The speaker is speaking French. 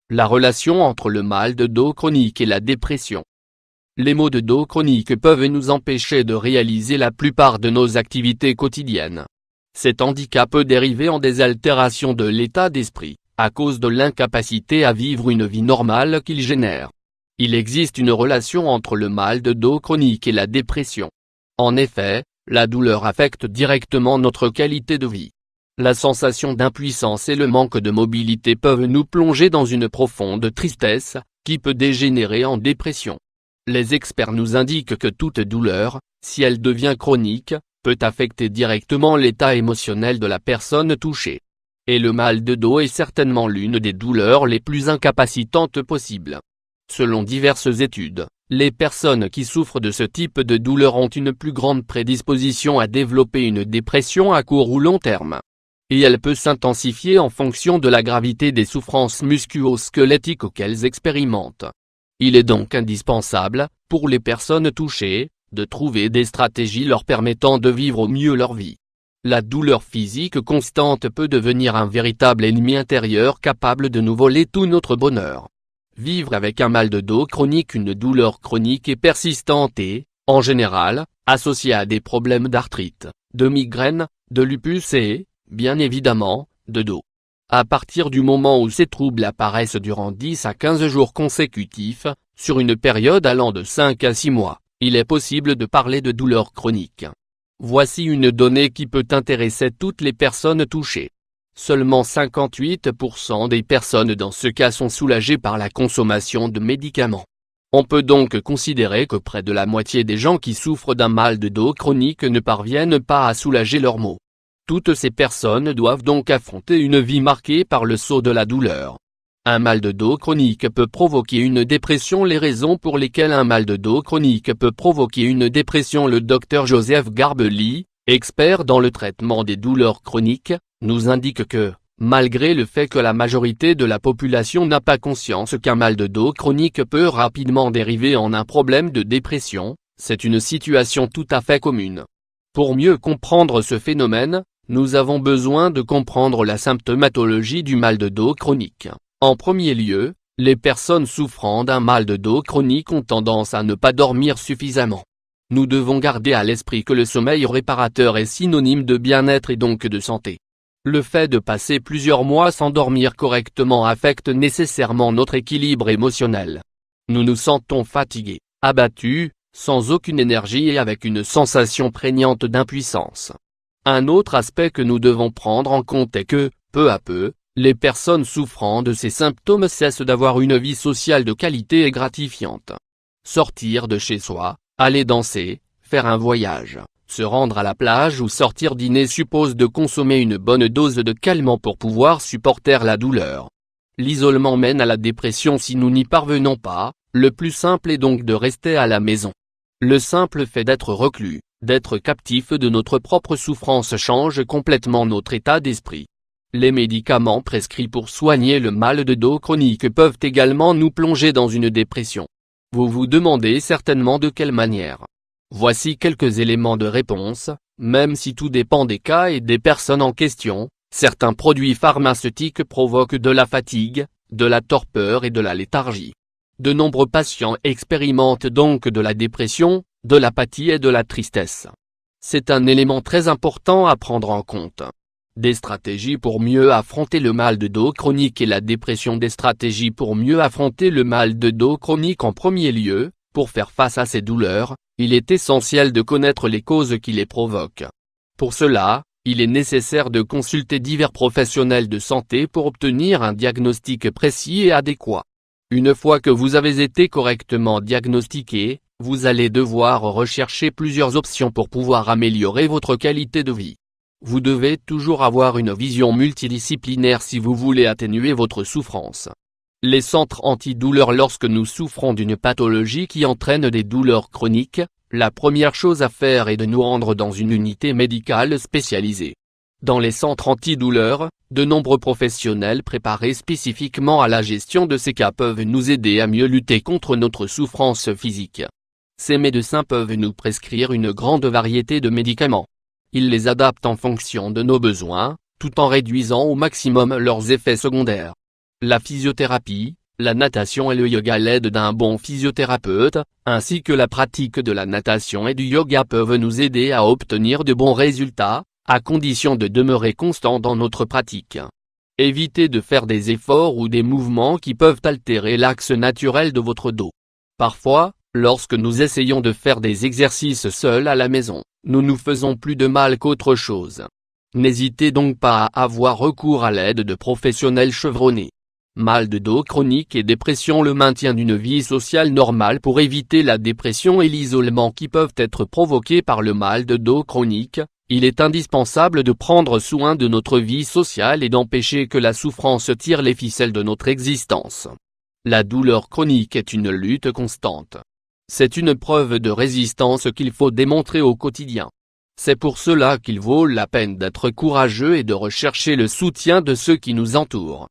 La relation entre le mal de dos chronique et la dépression. Les maux de dos chroniques peuvent nous empêcher de réaliser la plupart de nos activités quotidiennes. Cet handicap peut dériver en des altérations de l'état d'esprit, à cause de l'incapacité à vivre une vie normale qu'il génère. Il existe une relation entre le mal de dos chronique et la dépression. En effet, la douleur affecte directement notre qualité de vie. La sensation d'impuissance et le manque de mobilité peuvent nous plonger dans une profonde tristesse, qui peut dégénérer en dépression. Les experts nous indiquent que toute douleur, si elle devient chronique, peut affecter directement l'état émotionnel de la personne touchée. Et le mal de dos est certainement l'une des douleurs les plus incapacitantes possibles. Selon diverses études, les personnes qui souffrent de ce type de douleur ont une plus grande prédisposition à développer une dépression à court ou long terme. Et elle peut s'intensifier en fonction de la gravité des souffrances musculo-squelettiques qu'elles expérimentent. Il est donc indispensable, pour les personnes touchées, de trouver des stratégies leur permettant de vivre au mieux leur vie. La douleur physique constante peut devenir un véritable ennemi intérieur capable de nous voler tout notre bonheur. Vivre avec un mal de dos chronique, une douleur chronique et persistante est, en général, associée à des problèmes d'arthrite, de migraine, de lupus et, bien évidemment, de dos. À partir du moment où ces troubles apparaissent durant 10 à 15 jours consécutifs, sur une période allant de 5 à 6 mois, il est possible de parler de douleur chronique. Voici une donnée qui peut intéresser toutes les personnes touchées. Seulement 58% des personnes dans ce cas sont soulagées par la consommation de médicaments. On peut donc considérer que près de la moitié des gens qui souffrent d'un mal de dos chronique ne parviennent pas à soulager leurs maux. Toutes ces personnes doivent donc affronter une vie marquée par le sceau de la douleur. Un mal de dos chronique peut provoquer une dépression. Les raisons pour lesquelles un mal de dos chronique peut provoquer une dépression. Le Dr Joseph Garbely, expert dans le traitement des douleurs chroniques, nous indique que, malgré le fait que la majorité de la population n'a pas conscience qu'un mal de dos chronique peut rapidement dériver en un problème de dépression, c'est une situation tout à fait commune. Pour mieux comprendre ce phénomène, nous avons besoin de comprendre la symptomatologie du mal de dos chronique. En premier lieu, les personnes souffrant d'un mal de dos chronique ont tendance à ne pas dormir suffisamment. Nous devons garder à l'esprit que le sommeil réparateur est synonyme de bien-être et donc de santé. Le fait de passer plusieurs mois sans dormir correctement affecte nécessairement notre équilibre émotionnel. Nous nous sentons fatigués, abattus, sans aucune énergie et avec une sensation prégnante d'impuissance. Un autre aspect que nous devons prendre en compte est que, peu à peu, les personnes souffrant de ces symptômes cessent d'avoir une vie sociale de qualité et gratifiante. Sortir de chez soi, aller danser, faire un voyage, se rendre à la plage ou sortir dîner suppose de consommer une bonne dose de calmant pour pouvoir supporter la douleur. L'isolement mène à la dépression si nous n'y parvenons pas, le plus simple est donc de rester à la maison. Le simple fait d'être reclus, d'être captif de notre propre souffrance change complètement notre état d'esprit. Les médicaments prescrits pour soigner le mal de dos chronique peuvent également nous plonger dans une dépression. Vous vous demandez certainement de quelle manière. Voici quelques éléments de réponse, même si tout dépend des cas et des personnes en question. Certains produits pharmaceutiques provoquent de la fatigue, de la torpeur et de la léthargie. De nombreux patients expérimentent donc de la dépression, de l'apathie et de la tristesse. C'est un élément très important à prendre en compte. Des stratégies pour mieux affronter le mal de dos chronique et la dépression. Des stratégies pour mieux affronter le mal de dos chronique. En premier lieu, pour faire face à ces douleurs, il est essentiel de connaître les causes qui les provoquent. Pour cela, il est nécessaire de consulter divers professionnels de santé pour obtenir un diagnostic précis et adéquat. Une fois que vous avez été correctement diagnostiqué, vous allez devoir rechercher plusieurs options pour pouvoir améliorer votre qualité de vie. Vous devez toujours avoir une vision multidisciplinaire si vous voulez atténuer votre souffrance. Les centres antidouleurs. Lorsque nous souffrons d'une pathologie qui entraîne des douleurs chroniques, la première chose à faire est de nous rendre dans une unité médicale spécialisée. Dans les centres antidouleurs, de nombreux professionnels préparés spécifiquement à la gestion de ces cas peuvent nous aider à mieux lutter contre notre souffrance physique. Ces médecins peuvent nous prescrire une grande variété de médicaments. Ils les adaptent en fonction de nos besoins, tout en réduisant au maximum leurs effets secondaires. La physiothérapie, la natation et le yoga l'aide d'un bon physiothérapeute, ainsi que la pratique de la natation et du yoga peuvent nous aider à obtenir de bons résultats, à condition de demeurer constant dans notre pratique. Évitez de faire des efforts ou des mouvements qui peuvent altérer l'axe naturel de votre dos. Parfois, lorsque nous essayons de faire des exercices seuls à la maison, nous nous faisons plus de mal qu'autre chose. N'hésitez donc pas à avoir recours à l'aide de professionnels chevronnés. Mal de dos chronique et dépression. Le maintien d'une vie sociale normale pour éviter la dépression et l'isolement qui peuvent être provoqués par le mal de dos chronique, il est indispensable de prendre soin de notre vie sociale et d'empêcher que la souffrance tire les ficelles de notre existence. La douleur chronique est une lutte constante. C'est une preuve de résistance qu'il faut démontrer au quotidien. C'est pour cela qu'il vaut la peine d'être courageux et de rechercher le soutien de ceux qui nous entourent.